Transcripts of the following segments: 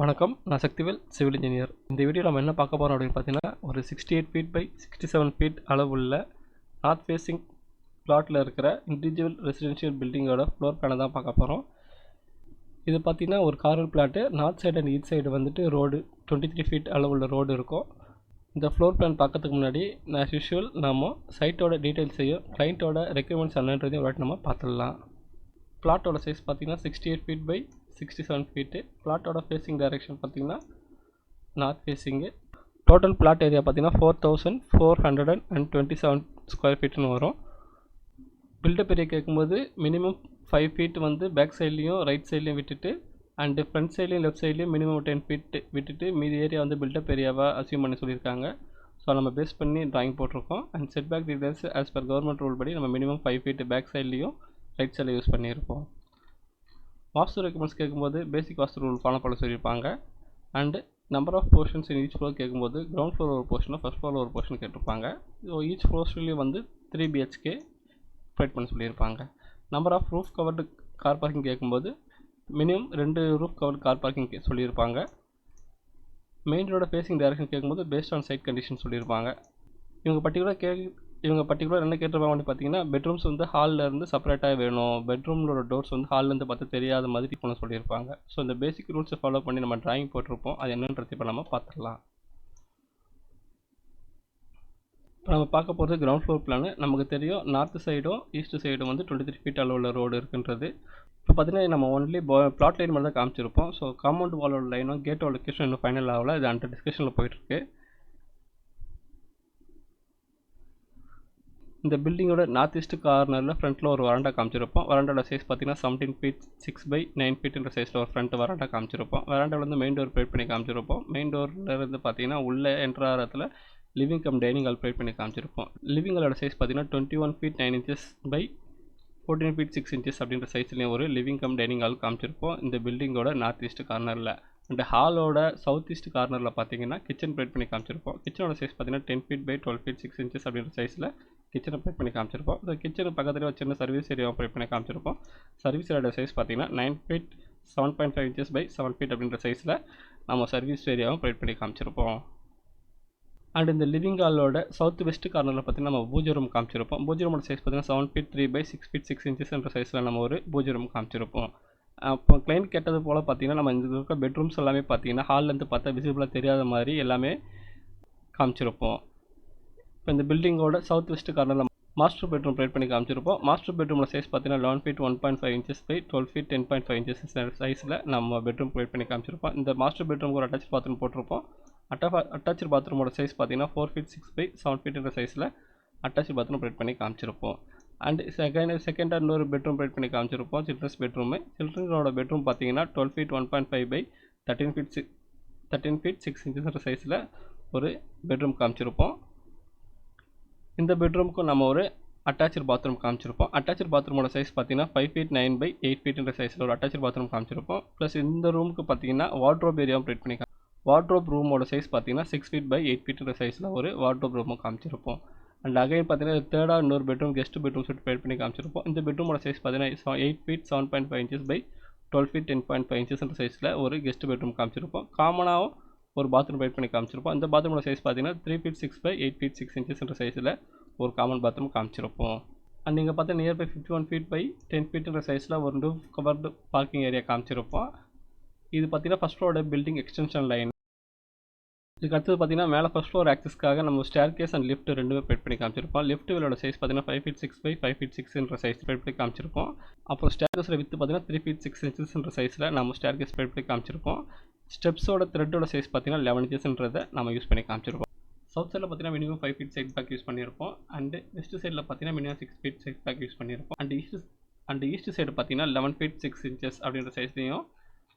வணக்கம், நான் Sakthivel, civil engineer. இந்த வீடியோ நம்ம என்ன பார்க்க போகிறோம் அப்படின்னு பார்த்தீங்கன்னா, ஒரு 68 ஃபீட் பை 67 ஃபீட் அளவுள்ள நார்த் ஃபேஸிங் பிளாட்டில் இருக்கிற இண்டிவிஜுவல் ரெசிடென்ஷியல் பில்டிங்கோட ஃப்ளோர் பிளானை தான் பார்க்க போகிறோம். இது பார்த்தீங்கன்னா ஒரு corner plot. North side and east side வந்துட்டு ரோடு 23 ஃபீட் அளவுள்ள ரோடு இருக்கும். இந்த ஃப்ளோர் பிளான் பார்க்கறதுக்கு முன்னாடி ஆஸ் யூஷுவல் நம்ம சைட்டோட டீட்டெயில்ஸையும் கிளைண்ட்டோட ரெக்யூர்மெண்ட்ஸ் என்னன்றதையும் ஒரு வாட்டி நம்ம பார்த்துடலாம். பிளாட்டோட சைஸ் பார்த்தீங்கன்னா 68 ஃபீட் பை 67 ஃபீட்டு. பிளாட்டோட ஃபேஸிங் டைரெக்ஷன் பார்த்தீங்கன்னா north facing. Total plot area பார்த்தீங்கன்னா 4427 ஸ்கொயர் ஃபீட்னு வரும். பில்டப் ஏரியா கேட்கும்போது மினிமம் 5 ஃபீட் வந்து பேக் சைட்லேயும் ரைட் சைட்லேயும் விட்டுட்டு அண்டு ஃப்ரண்ட் சைட்லேயும் லெஃப்ட் சைட்லேயும் மினிமம் 10 ஃபீட் விட்டுட்டு மீதி ஏரியா வந்து பில்டப் ஏரியாவாக அசியூம் பண்ணி சொல்லியிருக்காங்க. ஸோ நம்ம பேஸ் பண்ணி ட்ராயிங் போட்டிருக்கோம். And set back details as per government rule படி நம்ம மினிமம் 5 ஃபீட் பேக் சைட்லேயும் ரைட் சைடில் யூஸ் பண்ணியிருப்போம். வாஸ்து ரெக்கமெண்ட்ஸ் கேட்கும்போது பேசிக் வாஸ்து ரூல் ஃபாலோ பண்ண சொல்லியிருப்பாங்க. And number of portions in each floor கேட்கும்போது கிரவுண்ட் ஃப்ளோர் ஒரு போர்ஷனும் ஃபஸ்ட் ஃப்ளோர் ஒரு போர்ஷன் கேட்டிருப்பாங்க. ஸோ ஈச் ஃப்ளோர்ஸ்லேயும் வந்து 3 BHK ப்ரொவைட் பண்ண சொல்லியிருப்பாங்க. Number of roof covered car parking கேட்கும்போது minimum 2 roof covered car parking சொல்லியிருப்பாங்க. மெயின் ரோட ஃபேஸிங் டைரக்ஷன் கேட்கும்போது பேஸ்ட் ஆன் சைட் கண்டிஷன் சொல்லியிருப்பாங்க. இவங்க பர்டிகுலர் என்ன கேட்டிருப்பாங்கன்னு பார்த்தீங்கன்னா, பெட்ரூம்ஸ் வந்து ஹாலில் இருந்து செப்பரேட்டாக வேணும், பெட்ரூமோட டோர்ஸ் வந்து ஹால்லேருந்து பார்த்து தெரியாத மாதிரி பண்ண சொல்லியிருப்பாங்க. ஸோ இந்த பேசிக் ரூல்ஸை ஃபாலோ பண்ணி நம்ம ட்ராயிங் போட்டிருப்போம். அது என்னன்றது இப்போ நம்ம பார்த்துடலாம். இப்போ நம்ம பார்க்க போகிறது கிரவுண்ட் ஃப்ளோர் பிளான். நமக்கு தெரியும் நார்த் சைடும் ஈஸ்ட் சைடும் வந்து 23 ஃபீட் அளவுள்ள ரோடு இருக்குன்றது. இப்போ பார்த்தீங்கன்னா நம்ம ஒன்லி பிளாட் லைன் மட்டும் தான் காமிச்சிருப்போம். ஸோ காம்பவுண்ட் வாலோட லைனும் கேட்டோட லொக்கேஷன் இன்னும் ஃபைனல் ஆகல. இது அண்டர் டிஸ்கஷனில் போயிட்டுருக்கு. இந்த பில்டிங்கோட நார்த் ஈஸ்ட் கார்னரில் ஃப்ரண்ட்டில் ஒரு வராண்டா காமிச்சிருப்போம். வராண்டாவோட சைஸ் பார்த்தீங்கன்னா 17 ஃபீட் 6 பை 9 ஃபீட்ன்ற சைஸில் ஒரு ஃப்ரண்ட் வராண்டா காமிச்சிருப்போம். வராண்டாவிலேருந்து மெயின் டோர் ப்ரொவைட் பண்ணி காமிச்சிருப்போம். மெயின் டோர்லேருந்து பார்த்தீங்கன்னா உள்ளே என்ட்ரு ஆகிறதுல living cum dining hall provide பண்ணி காமிச்சிருப்போம். லிவிங் ஹாலோட சைஸ் பார்த்தீங்கன்னா 21 feet 9 inches by 14 feet 6 inches அப்படின்ற சைஸ்லேயும் ஒரு லிவிங் கம் டைனிங் ஹால் காமிச்சிருப்போம் இந்த பில்டிங்கோட நார்த் ஈஸ்ட் கார்னரில். அண்ட் ஹாலோட சவுத் ஈஸ்ட் கார்னரில் பார்த்தீங்கன்னா கிச்சன் ப்ரொவைட் பண்ணி காமிச்சிருப்போம். கிச்சனோட சைஸ் பார்த்தீங்கன்னா 10 ஃபீட் பை 12 ஃபீட் 6 இன்ச்சஸ் அப்படின்ற சைஸில் கிச்சனை ப்ரொவைட் பண்ணி காமிச்சிருப்போம். இந்த கிச்சனுக்கு பக்கத்துலேயே ஒரு சின்ன சர்வீஸ் ஏரியாவை ப்ரொவைட் பண்ணி காமிச்சிருப்போம். சர்வீஸ் ஏரியாவோட சைஸ் பார்த்தீங்கன்னா 9 ஃபீட் 7.5 இன்ச்சஸ் பை 7 ஃபீட் அப்படின்ற சைஸில் நம்ம சர்வீஸ் ஏரியாவும் ப்ரொவைட் பண்ணி காமிச்சிருப்போம். அண்ட் இந்த லிவிங் ஹாலோட சவுத் வெஸ்ட் கார்னரில் பார்த்தீங்கன்னா நம்ம பூஜை ரூம் காமிச்சிருப்போம். பூஜை ரூமோட சைஸ் பார்த்தீங்கன்னா 7 ஃபீட் 3 பை 6 ஃபீட் 6 இன்ச்சஸ் என்ற சைஸில் நம்ம ஒரு பூஜை ரூம் காமிச்சிருப்போம். அப்போ கிளைண்ட் கேட்டது போல் பார்த்தீங்கன்னா நம்ம இந்த இருக்க பெட்ரூம்ஸ் எல்லாமே பார்த்தீங்கன்னா ஹால்லேருந்து பார்த்தா விசிபிளாக தெரியாத மாதிரி எல்லாமே காமிச்சிருப்போம். இப்போ இந்த பில்டிங்கோட சவுத் வெஸ்ட் கார்னரில் மாஸ்டர் பெட்ரூம் ப்ரொவைட் பண்ணி காமிச்சிருப்போம். மாஸ்டர் பெட்ரூமோட சைஸ் பார்த்தீங்கன்னா 11 feet 1.5 inches by 12 feet 10.5 inches சைஸில் நம்ம பெட்ரூம் ப்ரொவைட் பண்ணி காமிச்சிருப்போம். இந்த மாஸ்டர் பெட்ரூமுக்கு ஒரு அட்டாச் பாத்ரூம் போட்டிருப்போம். அட்டாச்சு பாத்ரூமோட சைஸ் பார்த்தீங்கன்னா 4 ஃபீட் 6 பை 7 ஃபீட்ன்ற சைஸில் அட்டாச் பாத்ரூம் ப்ரொவைட் பண்ணி காமிச்சிருப்போம். அண்ட் செகண்டாக இன்னொரு பெட்ரூம் ப்ரொவைட் பண்ணி காமிச்சிருப்போம் சில்ட்ரன்ஸ் பெட்ரூமு. சில்ட்ரனோட பெட்ரூம் பார்த்தீங்கன்னா 12 ஃபீட் 1.5 பை 13 ஃபீட் 6 இன்ச்சஸ் சைஸில் ஒரு பெட்ரூம் காமிச்சிருப்போம். இந்த பெட்ரூமுக்கும் நம்ம ஒரு அட்டாச்சு பாத்ரூம் காமிச்சிருப்போம். அட்டாச்சு பாத்ரூமோட சைஸ் பார்த்தீங்கன்னா 5 ஃபீட் 9 பை 8 ஃபீட்ன்ற சைஸில் ஒரு அட்டாச்சு பாத்ரூம் காமிச்சிருப்போம். ப்ளஸ் இந்த ரூமுக்கு பார்த்தீங்கன்னா வார்ட்ரோப் ஏரியாவும் ப்ரொவைட் பண்ணி வார்ட்ரோப் ரூமோட சைஸ் பார்த்தீங்கன்னா 6 ஃபீட் பை 8 ஃபீட்ன்ற சைஸில் ஒரு வார்ட்ரோப் ரூமும் காமிச்சிருப்போம். அண்ட் அகைன் பார்த்தீங்கன்னா தேர்டாக இன்னொரு bedroom guest bedroom set provide பண்ணி காமிச்சிருப்போம். இந்த பெட்ரூமோட சைஸ் பார்த்தீங்கன்னா 8 ஃபீட் 7.5 இன்ச்சஸ் பை 12 ஃபீட் 10.5 இன்ச்சஸ்ன்ற சைஸில் ஒரு கெஸ்ட் பெட்ரூம் காமிச்சிருப்போம். காமனாகவும் ஒரு பாத்ரூம் ப்ரொவைட் பண்ணி காமிச்சிருப்போம். இந்த பாத்ரூமோட சைஸ் பார்த்தீங்கன்னா 3 ஃபீட் 6 பை 8 ஃபீட் 6 இன்ச்சஸ்ன்ற சைஸில் ஒரு காமன் பாத்ரூம் காமிச்சிருப்போம். அண்ட் நீங்கள் பார்த்தா நியர்பை 51 ஃபீட் பை 10 ஃபீட்ன்ற சைஸில் ஒரு ரூஃப் கவர்டு பார்க்கிங் ஏரியா காமிச்சிருப்போம். இது பார்த்தீங்கன்னா ஃபஸ்ட் ஃப்ளோரோட பில்டிங் எக்ஸ்டென்ஷன் லைன். இதுக்கு அடுத்தது பார்த்தீங்கன்னா மேலே ஃபஸ்ட் ஃப்ளோர் ஆக்சஸ்க்காக நம்ம ஸ்டேர் கேஸ் அண்ட் லிஃப்ட் ரெண்டுமே ப்ரொவைட் பண்ணி காமிச்சிருப்போம். லிஃப்ட் விலோட சைஸ் பார்த்தீங்கன்னா 5 ஃபீட் 6 பை 5 ஃபீட் 6ன்ற சைஸ் ப்ரொவைட் பண்ணி காமிச்சிருப்போம். அப்புறம் ஸ்டேர் கேஸோட வித்து பார்த்தீங்கன்னா 3 ஃபீட் 6 இன்ச்சஸ்ன்ற சைஸில் நம்ம ஸ்டேர் கேஸ் ப்ரொவைட் பண்ணி காமிச்சிருப்போம். ஸ்டெப்ஸோட த்ரெட்டோட சைஸ் பார்த்தீங்கன்னா 11 இன்ச்சஸ்ன்றதை நம்ம யூஸ் பண்ணி காமிச்சிருப்போம். சவுத் சைடில் பார்த்தீங்கன்னா minimum 5 feet side back use பண்ணியிருப்போம். அண்ட் வெஸ்ட் சைடில் பார்த்தீங்கன்னா minimum 6 feet side back use பண்ணியிருப்போம். அண்ட் ஈஸ்ட் சைடு பார்த்தீங்கன்னா 11 ஃபீட் 6 இன்ச்சஸ் அப்படின்ற சைஸ்லையும்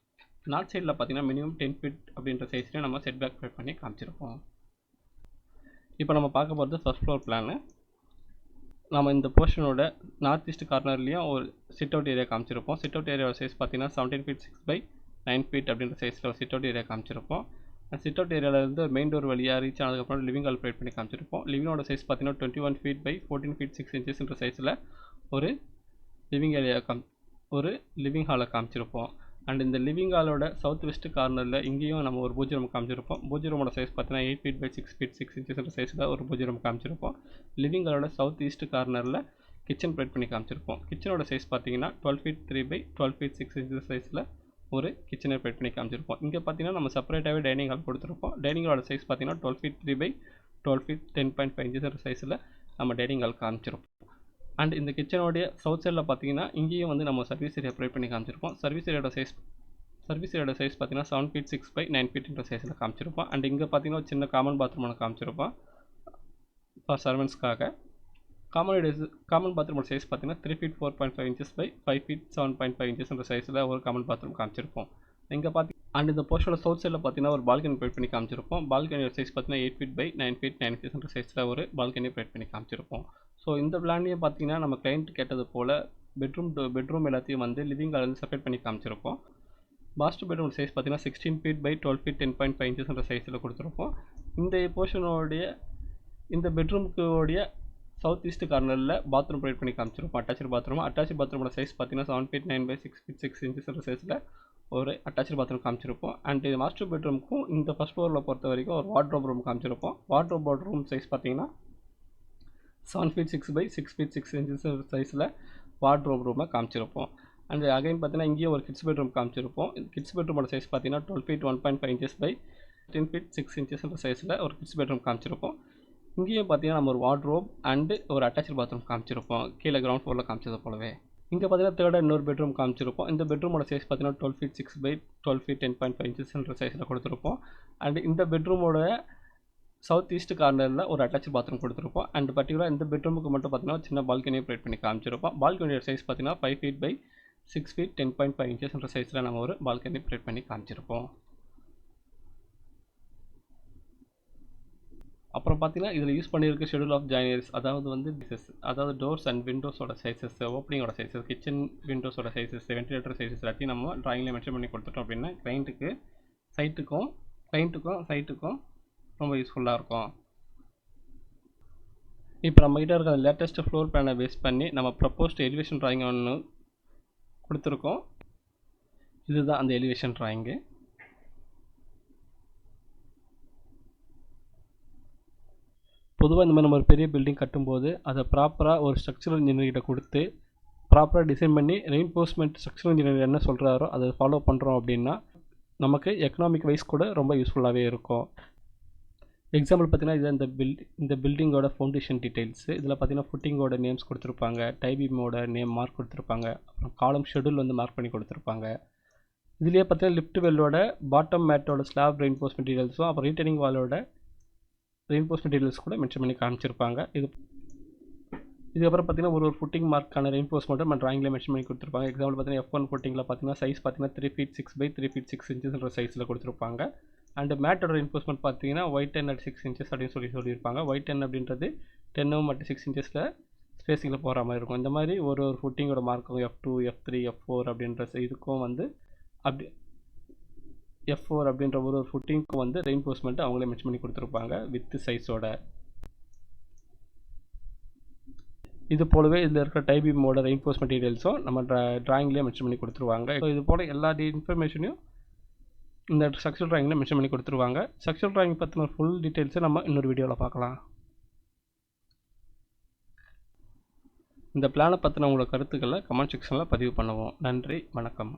நார்த் சைடில் பார்த்தீங்கன்னா மினிமம் 10 ஃபீட் அப்படின்ற சைஸ்லையும் நம்ம செட் பேக் ப்ரொவைட் பண்ணி காமிச்சிருப்போம். இப்போ நம்ம பார்க்க போகிறது ஃபர்ஸ்ட் ஃப்ளோர் பிளானு. நம்ம இந்த போர்ஷனோட நார்த் ஈஸ்ட் கார்னர்லேயும் ஒரு சிட் அவுட் ஏரியா காமிச்சிருப்போம். சிட் அவுட் ஏரியாவோட சைஸ் பார்த்தீங்கன்னா 17 ஃபீட் 6 பை 9 ஃபீட் அப்படின்ற சைஸில் ஒரு சிட் அவுட் ஏரியா காமிச்சிருப்போம். சிட் அவுட் ஏரியாவிலேருந்து மெயின் டோர் வழியாக ரீச் ஆனதுக்கப்புறம் லிவிங் ஹால் ப்ரொவைட் பண்ணி காமிச்சிருப்போம். லிவிங்கோட சைஸ் பார்த்தீங்கன்னா 21 ஃபீட் பை 14 ஃபீட் 6 இன்ச்சஸ்ன்ற சைஸில் ஒரு லிவிங் ஏரியா ஒரு லிவிங் ஹாலை காமிச்சிருப்போம். அண்ட் இந்த லிவிங் ஹாலோட சவுத் வெஸ்ட் கார்னரில் இங்கேயும் நம்ம ஒரு பூஜை ரூம் காமிச்சிருப்போம். பூஜை ரூமோட சைஸ் பார்த்தீங்கன்னா 8 feet by 6 feet 6 inches சைஸில் ஒரு பூஜை ரூம் காமிச்சிருப்போம். லிவிங் ஹாலோட சவுத் ஈஸ்ட் கார்னரில் கிச்சன் ப்ரொவைட் பண்ணி காமிச்சிருப்போம். கிச்சனோட சைஸ் பார்த்தீங்கன்னா 12 feet 3 by 12 feet 6 inches சைஸில் ஒரு கிச்சனை ப்ரொவைட் பண்ணி காமிச்சிருப்போம். இங்கே பார்த்தீங்கன்னா நம்ம செப்பரேட்டாகவே டைனிங் ஹால் கொடுத்துருப்போம். டைனிங் ஹாலோட சைஸ் பார்த்தீங்கன்னா 12 feet 3 by 12 feet 10.5 inches சைஸில் நம்ம டைனிங் ஹால் காமிச்சிருப்போம். அண்ட் இந்த கிச்சனோடைய சவுத் சைடில் பார்த்தீங்கன்னா இங்கேயும் வந்து நம்ம சர்வீஸ் ஏரியா ப்ரொவைட் பண்ணி காமிச்சிருப்போம். சர்வீஸ் ஏரியோட சைஸ் பார்த்தீங்கன்னா 7 feet 6 by 9 feet சைஸில் காமிச்சிருப்போம். அண்ட் இங்கே பார்த்தீங்கன்னா ஒரு சின்ன காமன் பாத்ரூம் ஒன்று காமிச்சிருப்போம் ஃபார் சர்வன்ஸ்க்காக. காமன் பாத்ரூமோட சைஸ் பார்த்தீங்கன்னா 3 feet 4.5 inches by 5 feet 7.5 inches சைஸில் ஒரு காமன் பாத்ரூம் காமிச்சிருப்போம். இங்கே அண்ட் இந்த போர்ஷனோட சவுத் சைடில் பார்த்தீங்கன்னா ஒரு பால்கனி ப்ரொவைட் பண்ணி காமிச்சிருப்போம். பால்கனியோட சைஸ் பார்த்தீங்கன்னா 8 feet by 9 feet 9 inches சைஸில் ஒரு பால்கனி ப்ரொவைட் பண்ணி காமிச்சிருப்போம். ஸோ இந்த பிளான்லேயும் பார்த்தீங்கன்னா நம்ம கிளைண்ட் கேட்டது போல் பெட்ரூம் எல்லாத்தையும் வந்து லிவிங் ஹால் வந்து செப்பரேட் பண்ணி காமிச்சிருப்போம். மாஸ்டர் பெட்ரூம் சைஸ் பார்த்தீங்கன்னா 16 feet by 12 feet 10.5 inches சைஸில் கொடுத்துருப்போம். இந்த பெட்ரூமுடைய சவுத் ஈஸ்ட் கார்னரில் பாத்ரூம் ப்ரொவைட் பண்ணி காமிச்சிருப்போம். அட்டாச் பாத்ரூமோட சைஸ் பார்த்தீங்கன்னா 7 feet 9 by 6 feet 6 inches சைஸில் ஒரு அட்டாச் பாத்ரூம் காமிச்சிருப்போம். அண்ட் மாஸ்டர் பெட்ரூமுக்கும் இந்த ஃபர்ஸ்ட் ஃப்ளோரில் பொறுத்த வரைக்கும் ஒரு வார்ட்ரோப் ரூம் காமிச்சிருப்போம். வார்ட்ரோப் ரூம் சைஸ் பார்த்தீங்கன்னா 7 feet 6 by 6 feet 6 inches சைஸில் வார்ட்ரோப் ரூமை காமிச்சிருப்போம். அண்ட் அகைன் பார்த்தீங்கன்னா இங்கேயும் ஒரு கிட்ஸ் பெட்ரூம் காமிச்சிருப்போம். கிட்ஸ் பெட்ரூமோட சைஸ் பார்த்தீங்கன்னா 12 feet 1.5 inches by 10 feet 6 inches சைஸில் ஒரு கிட்ஸ் பெட்ரூம் காமிச்சிருப்போம். இங்கேயும் பார்த்தீங்கன்னா நம்ம ஒரு வார்ட்ரோப் அண்டு ஒரு அட்டாச் பாத்ரூம் காமிச்சிருப்போம், கீழே கிரவுண்ட் ஃப்ளோரில் காமிச்சது போலவே. இங்கே பார்த்தீங்கன்னா தேர்டாக இன்னொரு பெட்ரூம் காமிச்சிருப்போம். இந்த பெட்ரூமோட சைஸ் பார்த்தீங்கன்னா 12 feet 6 by 12 feet 10.5 inches சைஸில் கொடுத்துருப்போம். அண்ட் இந்த பெட்ரூமோட சவுத் ஈஸ்ட் கார்னரில் ஒரு அட்டாச் பாத்ரூம் கொடுத்துருப்போம். அண்ட் பர்டிகுலர் இந்த பெட்ரூமுக்கு மட்டும் பார்த்தீங்கன்னா சின்ன பால்கனியை ப்ரொவைட் பண்ணி காமிச்சிருப்போம். பால்கனியோட சைஸ் பார்த்தீங்கன்னா 5 feet by 6 feet 10.5 inches சைஸில் நம்ம ஒரு பால்கனி ப்ரொவைட் பண்ணி காமிச்சிருப்போம். அப்புறம் பார்த்தீங்கன்னா இதில் யூஸ் பண்ணியிருக்க ஷெடியூல் ஆஃப் ஜாயினரிஸ், அதாவது டோர்ஸ் அண்ட் விண்டோஸோட சைஸஸ், ஓப்பனிங்கோட சைஸஸ், கிச்சன் விண்டோஸோட சைஸஸ், வென்டிலேட்டர் சைஸஸ் எல்லாத்தையும் நம்ம ட்ராயிங்கில் மென்ஷன் பண்ணி கொடுத்துட்டோம் அப்படின்னா சைட்டுக்கும் ரொம்ப யூஸ்ஃபுல்லாக இருக்கும். இப்போ நம்ம கிட்ட இருக்கிற லேட்டஸ்ட் ஃப்ளோர் பிளானை பேஸ் பண்ணி நம்ம ப்ரப்போஸ்ட் எலிவேஷன் ட்ராயிங் ஒன்று கொடுத்துருக்கோம். இதுதான் அந்த எலிவேஷன் ட்ராயிங்கு. பொதுவாக இந்த மாதிரி நம்ம ஒரு பெரிய பில்டிங் கட்டும்போது அதை ப்ராப்பராக ஒரு ஸ்ட்ரக்சரல் இன்ஜினியர்கிட்ட கொடுத்து ப்ராப்பராக டிசைன் பண்ணி ரெயின்ஃபோர்ஸ்மெண்ட் ஸ்ட்ரக்சரல் இன்ஜினியர் என்ன சொல்கிறாரோ அதை ஃபாலோ பண்ணுறோம் அப்படின்னா நமக்கு எக்கனாமிக் வைஸ் கூட ரொம்ப யூஸ்ஃபுல்லாகவே இருக்கும். எக்ஸாம்பிள் பார்த்தீங்கன்னா இது இந்த பில்டிங்கோட ஃபவுண்டேஷன் டீட்டெயில்ஸு. இதில் பார்த்தீங்கன்னா ஃபுட்டிங்கோட நேம்ஸ் கொடுத்துருப்பாங்க, டைபீமோட நேம் மார்க் கொடுத்துருப்பாங்க, அப்புறம் காலம் ஷெடியூல் வந்து மார்க் பண்ணி கொடுத்துருப்பாங்க. இதுலேயே பார்த்தீங்கன்னா லிஃப்ட் வெல்லோட பாட்டம் மேட்டோட ஸ்லாப் ரெயின்ஃபோர்ஸ்மெண்ட் டீட்டெயில்ஸும் அப்புறம் ரீட்டனிங் வாலோட ரெயின்ஃபோர்ஸ்மெண்ட் டீட்டெயில்ஸ் கூட மென்ஷன் பண்ணி காமிச்சிருப்பாங்க. இதுக்கப்புறம் பார்த்தீங்கன்னா ஒரு ஃபுட்டிங் மார்க்கான ரெயின்ஃபோர்ஸ்மெண்ட் நம்ம ட்ராயிங்கில் மென்ஷன் பண்ணி கொடுத்துருப்பாங்க. எக்ஸாம்பிள் பார்த்தீங்கன்னா F1 ஃபுட்டிங்கில் பார்த்தீங்கன்னா சைஸ் பார்த்தீங்கன்னா 3 feet 6 by 3 feet 6 inches சைஸில் கொடுத்துருப்பாங்க. அண்ட் மேட்டோட ரெயின்ஃபோர்ஸ்மெண்ட் பார்த்தீங்கன்னா Y10 at 6 inches அப்படின்னு சொல்லியிருப்பாங்க. Y10 அப்படின்றது 10 at 6 inches ஸ்பேஸிங்கில் போகிற மாதிரி இருக்கும். இந்த மாதிரி ஒரு ஃபுட்டிங்கோட மார்க்கும் F2 F3 F4 அப்படின்ற இதுக்கும் வந்து F4 அப்படின்ற ஒரு ஃபுட்டிங்க்கும் வந்து ரெயின்ஃபோர்ஸ்மெண்ட் அவங்களே மென்ஷன் பண்ணி கொடுத்துருப்பாங்க வித் சைஸோட. இது போலவே இதில் இருக்கிற டைபீமோட ரெயின்ஃபோர்ஸ்மெண்ட் டீட்டெயில்ஸும் நம்ம ட்ராயிங்லேயே மென்ஷன் பண்ணி கொடுத்துருவாங்க. ஸோ இது போல் எல்லா இன்ஃபர்மேஷனையும் இந்த ஸ்ட்ரக்சரல் ட்ராயிங்கில் மென்ஷன் பண்ணி கொடுத்துருவாங்க. ஸ்ட்ரக்சரல் ட்ராயிங் பற்றின ஃபுல் டீட்டெயில்ஸை நம்ம இன்னொரு வீடியோவில் பார்க்கலாம். இந்த பிளானை பற்றின உங்களோட கருத்துக்களை கமெண்ட் செக்ஷனில் பதிவு பண்ணுவோம். நன்றி, வணக்கம்.